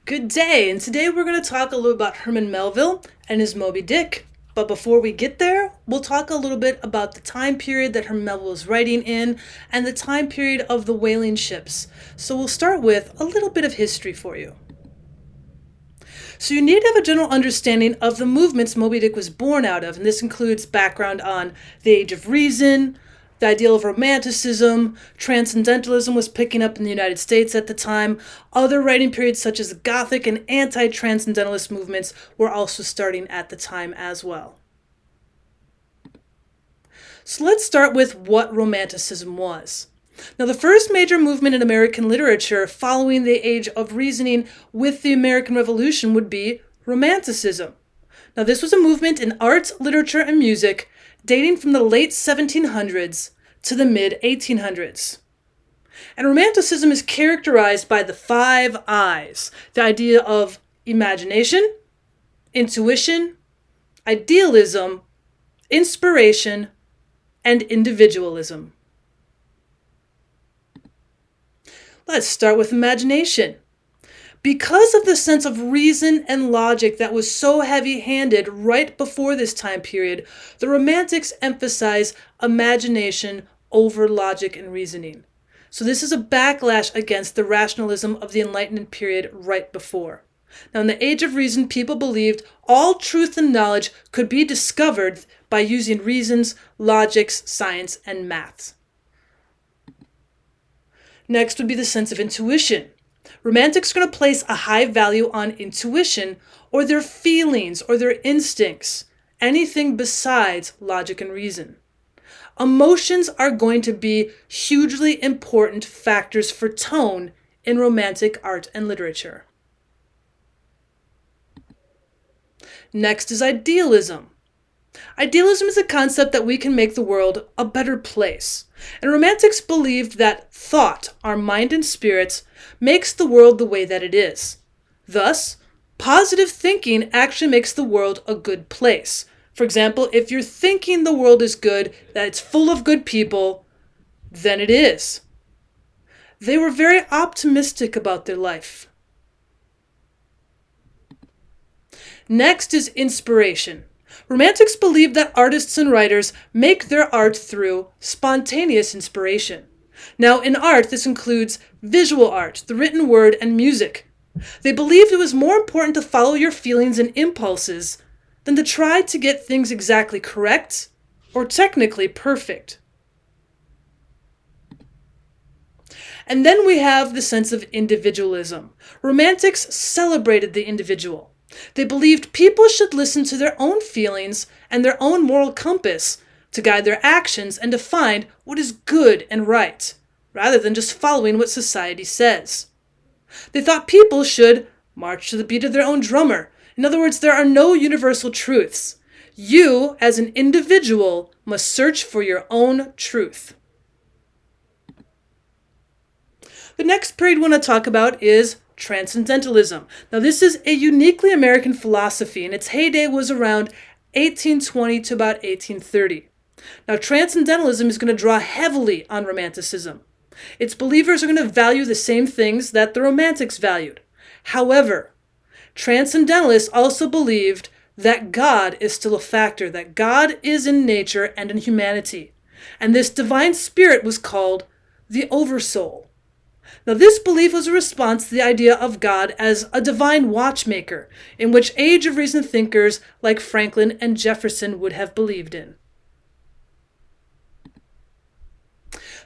Good day, and today we're going to talk a little about Herman Melville and his Moby Dick. But before we get there, we'll talk a little bit about the time period that Herman Melville was writing in and the time period of the whaling ships. So we'll start with a little bit of history for you. So you need to have a general understanding of the movements Moby Dick was born out of, and this includes background on the Age of Reason, the ideal of Romanticism, Transcendentalism was picking up in the United States at the time. Other writing periods such as the Gothic and Anti-Transcendentalist movements were also starting at the time as well. So let's start with what Romanticism was. Now, the first major movement in American literature following the Age of Reasoning with the American Revolution would be Romanticism. Now, this was a movement in art, literature, and music dating from the late 1700s to the mid-1800s. And Romanticism is characterized by the 5 I's, the idea of imagination, intuition, idealism, inspiration, and individualism. Let's start with imagination. Because of the sense of reason and logic that was so heavy-handed right before this time period, the Romantics emphasize imagination over logic and reasoning. So this is a backlash against the rationalism of the Enlightenment period right before. Now, in the Age of Reason, people believed all truth and knowledge could be discovered by using reasons, logics, science, and maths. Next would be the sense of intuition. Romantics are going to place a high value on intuition, or their feelings, or their instincts, anything besides logic and reason. Emotions are going to be hugely important factors for tone in Romantic art and literature. Next is idealism. Idealism is a concept that we can make the world a better place. And Romantics believed that thought, our mind and spirits, makes the world the way that it is. Thus, positive thinking actually makes the world a good place. For example, if you're thinking the world is good, that it's full of good people, then it is. They were very optimistic about their life. Next is inspiration. Romantics believed that artists and writers make their art through spontaneous inspiration. Now, in art, this includes visual art, the written word, and music. They believed it was more important to follow your feelings and impulses than to try to get things exactly correct or technically perfect. And then we have the sense of individualism. Romantics celebrated the individual. They believed people should listen to their own feelings and their own moral compass to guide their actions and to find what is good and right, rather than just following what society says. They thought people should march to the beat of their own drummer. In other words, there are no universal truths. You, as an individual, must search for your own truth. The next period we want to talk about is Transcendentalism. Now, this is a uniquely American philosophy, and its heyday was around 1820 to about 1830. Now, Transcendentalism is going to draw heavily on Romanticism. Its believers are going to value the same things that the Romantics valued. However, Transcendentalists also believed that God is still a factor, that God is in nature and in humanity. And this divine spirit was called the Oversoul. Now, this belief was a response to the idea of God as a divine watchmaker, in which Age of Reason thinkers like Franklin and Jefferson would have believed in.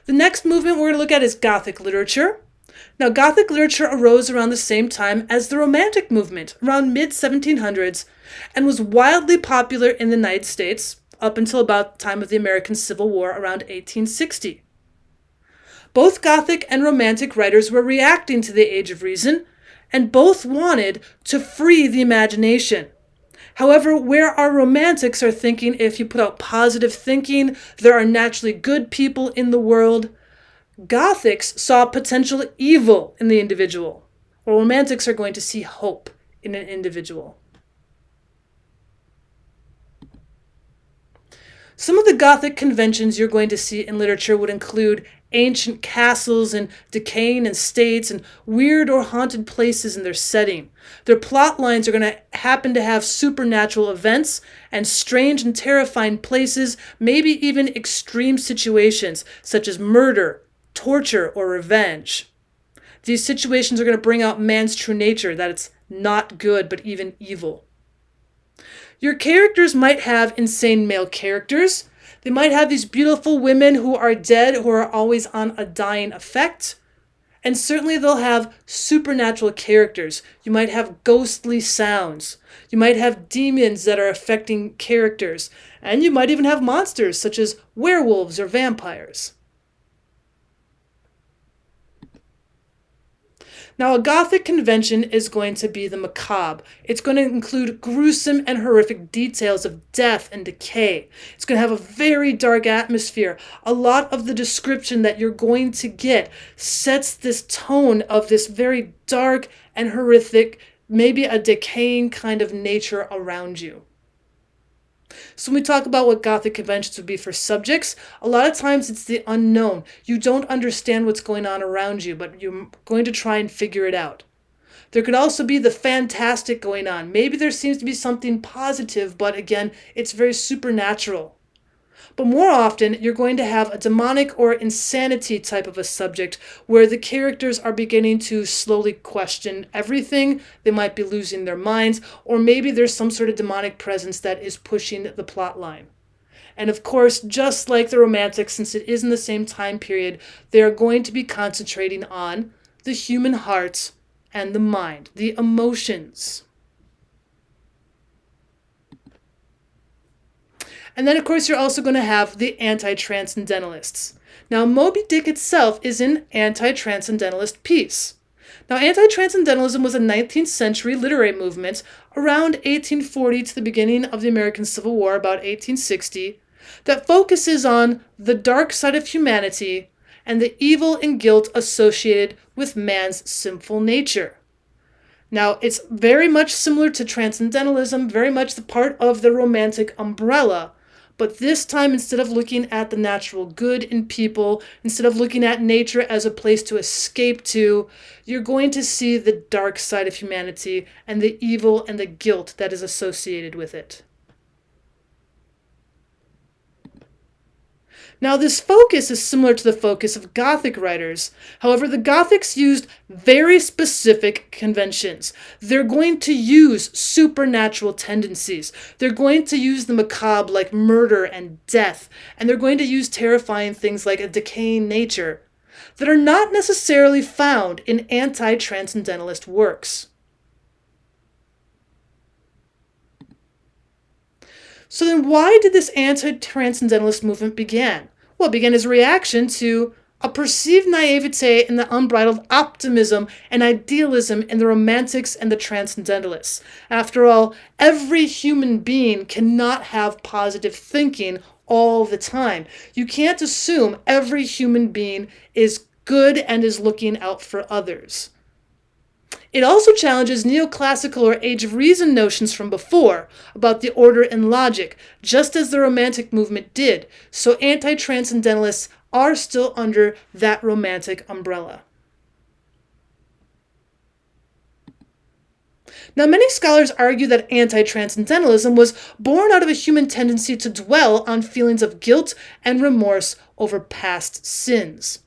The next movement we're going to look at is Gothic literature. Now, Gothic literature arose around the same time as the Romantic movement, around mid-1700s, and was wildly popular in the United States up until about the time of the American Civil War around 1860. Both Gothic and Romantic writers were reacting to the Age of Reason, and both wanted to free the imagination. However, where our Romantics are thinking if you put out positive thinking, there are naturally good people in the world, Gothics saw potential evil in the individual, while Romantics are going to see hope in an individual. Some of the Gothic conventions you're going to see in literature would include ancient castles and decaying estates and weird or haunted places in their setting. Their plot lines are going to happen to have supernatural events and strange and terrifying places, maybe even extreme situations such as murder, torture, or revenge. These situations are going to bring out man's true nature, that it's not good but even evil. Your characters might have insane male characters. They might have these beautiful women who are dead, who are always on a dying effect. And certainly they'll have supernatural characters. You might have ghostly sounds. You might have demons that are affecting characters. And you might even have monsters such as werewolves or vampires. Now, a Gothic convention is going to be the macabre. It's going to include gruesome and horrific details of death and decay. It's going to have a very dark atmosphere. A lot of the description that you're going to get sets this tone of this very dark and horrific, maybe a decaying kind of nature around you. So when we talk about what Gothic conventions would be for subjects, a lot of times it's the unknown. You don't understand what's going on around you, but you're going to try and figure it out. There could also be the fantastic going on. Maybe there seems to be something positive, but again, it's very supernatural. But more often, you're going to have a demonic or insanity type of a subject where the characters are beginning to slowly question everything. They might be losing their minds, or maybe there's some sort of demonic presence that is pushing the plot line. And of course, just like the Romantics, since it is in the same time period, they are going to be concentrating on the human heart and the mind, the emotions. And then, of course, you're also going to have the Anti-Transcendentalists. Now, Moby Dick itself is an anti-transcendentalist piece. Now, Anti-Transcendentalism was a 19th century literary movement around 1840 to the beginning of the American Civil War, about 1860, that focuses on the dark side of humanity and the evil and guilt associated with man's sinful nature. Now, it's very much similar to Transcendentalism, very much the part of the Romantic umbrella. But this time, instead of looking at the natural good in people, instead of looking at nature as a place to escape to, you're going to see the dark side of humanity and the evil and the guilt that is associated with it. Now, this focus is similar to the focus of Gothic writers. However, the Gothics used very specific conventions. They're going to use supernatural tendencies. They're going to use the macabre like murder and death. And they're going to use terrifying things like a decaying nature that are not necessarily found in anti-transcendentalist works. So then why did this anti-transcendentalist movement begin? Well, it began as a reaction to a perceived naivete and the unbridled optimism and idealism in the Romantics and the Transcendentalists. After all, every human being cannot have positive thinking all the time. You can't assume every human being is good and is looking out for others. It also challenges neoclassical or Age of Reason notions from before about the order and logic, just as the Romantic movement did. So anti-transcendentalists are still under that Romantic umbrella. Now, many scholars argue that anti-transcendentalism was born out of a human tendency to dwell on feelings of guilt and remorse over past sins.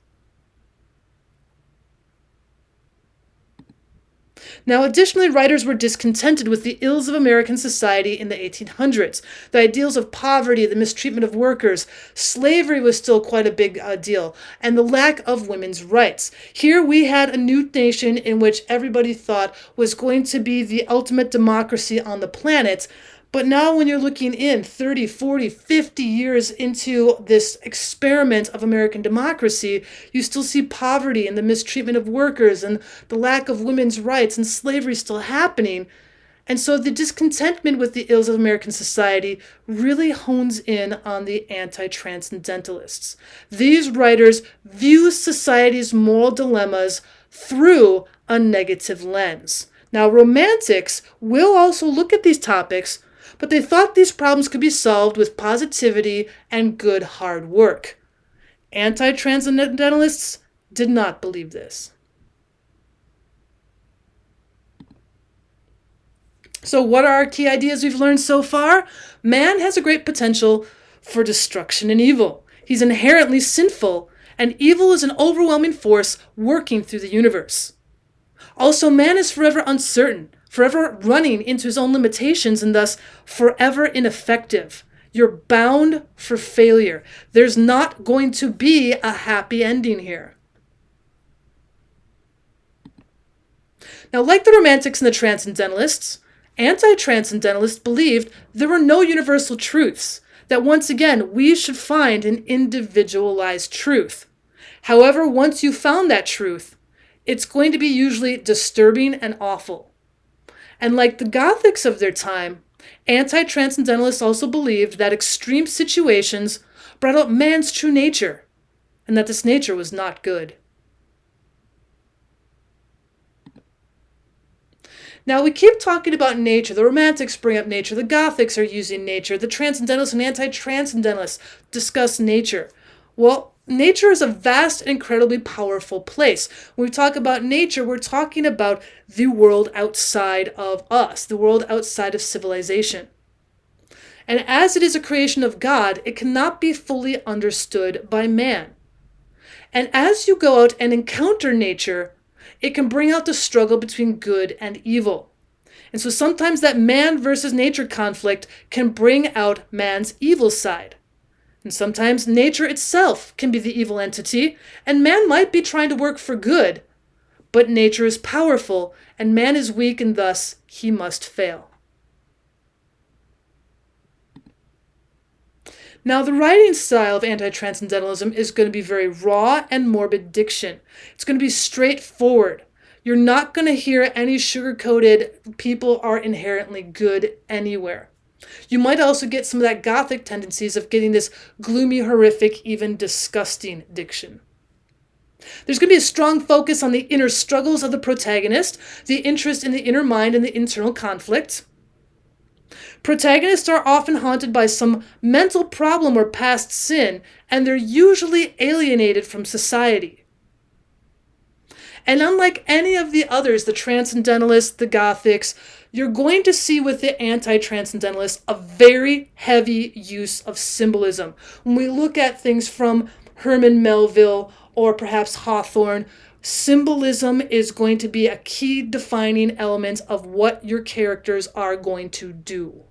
Now, additionally, writers were discontented with the ills of American society in the 1800s. The ideals of poverty, the mistreatment of workers, slavery was still quite a big deal, and the lack of women's rights. Here we had a new nation in which everybody thought was going to be the ultimate democracy on the planet. But now when you're looking in 30, 40, 50 years into this experiment of American democracy, you still see poverty and the mistreatment of workers and the lack of women's rights and slavery still happening. And so the discontentment with the ills of American society really hones in on the anti-transcendentalists. These writers view society's moral dilemmas through a negative lens. Now, Romantics will also look at these topics, but they thought these problems could be solved with positivity and good hard work. Anti-Transcendentalists did not believe this. So what are our key ideas we've learned so far? Man has a great potential for destruction and evil. He's inherently sinful, and evil is an overwhelming force working through the universe. Also, man is forever uncertain, forever running into his own limitations, and thus forever ineffective. You're bound for failure. There's not going to be a happy ending here. Now, like the Romantics and the Transcendentalists, Anti-Transcendentalists believed there were no universal truths, that once again, we should find an individualized truth. However, once you found that truth, it's going to be usually disturbing and awful. And like the Gothics of their time, Anti-Transcendentalists also believed that extreme situations brought out man's true nature, and that this nature was not good. Now, we keep talking about nature. The Romantics bring up nature. The Gothics are using nature. The Transcendentalists and Anti-Transcendentalists discuss nature. Well, nature is a vast and incredibly powerful place. When we talk about nature, we're talking about the world outside of us, the world outside of civilization. And as it is a creation of God, it cannot be fully understood by man. And as you go out and encounter nature, it can bring out the struggle between good and evil. And so sometimes that man versus nature conflict can bring out man's evil side. And sometimes nature itself can be the evil entity, and man might be trying to work for good, but nature is powerful, and man is weak, and thus he must fail. Now, the writing style of anti-transcendentalism is going to be very raw and morbid diction. It's going to be straightforward. You're not going to hear any sugar-coated people are inherently good anywhere. You might also get some of that Gothic tendencies of getting this gloomy, horrific, even disgusting diction. There's going to be a strong focus on the inner struggles of the protagonist, the interest in the inner mind and the internal conflict. Protagonists are often haunted by some mental problem or past sin, and they're usually alienated from society. And unlike any of the others, the Transcendentalists, the Gothics, you're going to see with the Anti-Transcendentalists a very heavy use of symbolism. When we look at things from Herman Melville or perhaps Hawthorne, symbolism is going to be a key defining element of what your characters are going to do.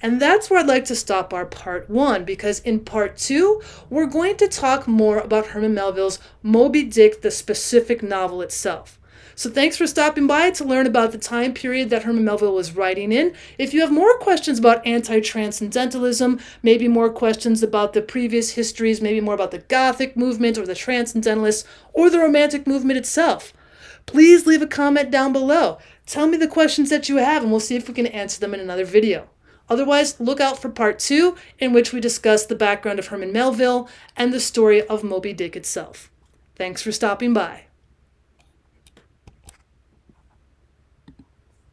And that's where I'd like to stop our part 1, because in part 2, we're going to talk more about Herman Melville's Moby Dick, the specific novel itself. So thanks for stopping by to learn about the time period that Herman Melville was writing in. If you have more questions about anti-transcendentalism, maybe more questions about the previous histories, maybe more about the Gothic movement or the Transcendentalists or the Romantic movement itself, please leave a comment down below. Tell me the questions that you have, and we'll see if we can answer them in another video. Otherwise, look out for part 2, in which we discuss the background of Herman Melville and the story of Moby Dick itself. Thanks for stopping by.